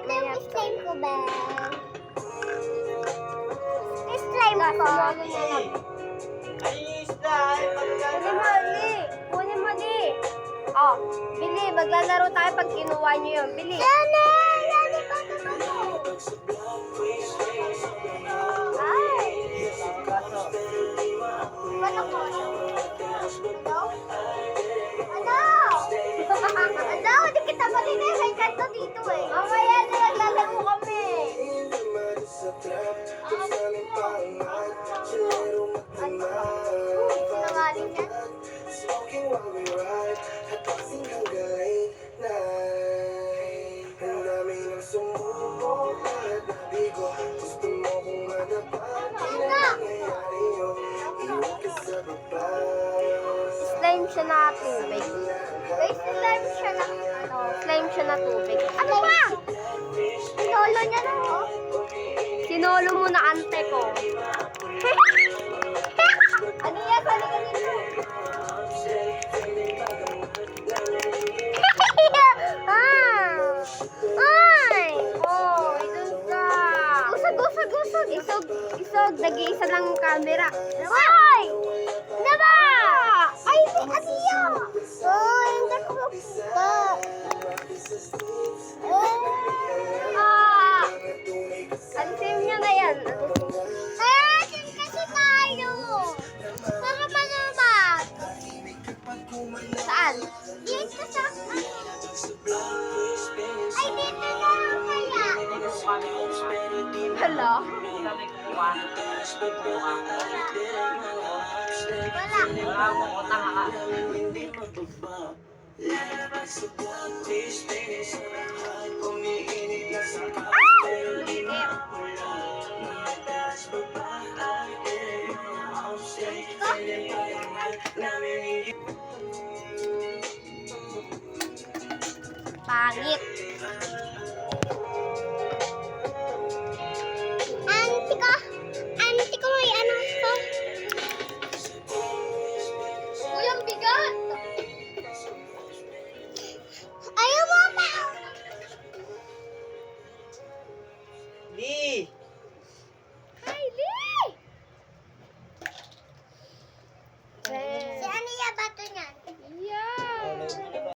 Ito yung slime ko, Ben. Slime ko. Kunin mo, di. Oh, Bili, maglalaro tayo pag kinuha niyo yun. Bili. Lani pa naman ako. Ay. Ano ko? Ano? Hindi kita marinig. May kanto dito eh. Mamaya na naglalaro kami. Sinungaling yan. Slime siya na tubig. Guys, slime siya na. Ano, slime siya na tubig. Ano ba? Sinolo niya na, oh. Sinolo mo na ante ko. Ano yan? Sali ka dito. Ay! Oh, idun ka. Gusog. Isog, nag-iisa lang ang camera. Ay! Naba! Ay, Atiya! Ay, hindi ko maputa. Alisin niyo na yan. Sin kasi tayo. Para manamat. Saan? Dito sa... Ay, dito na lang kaya. Hala? Wala. Pangit.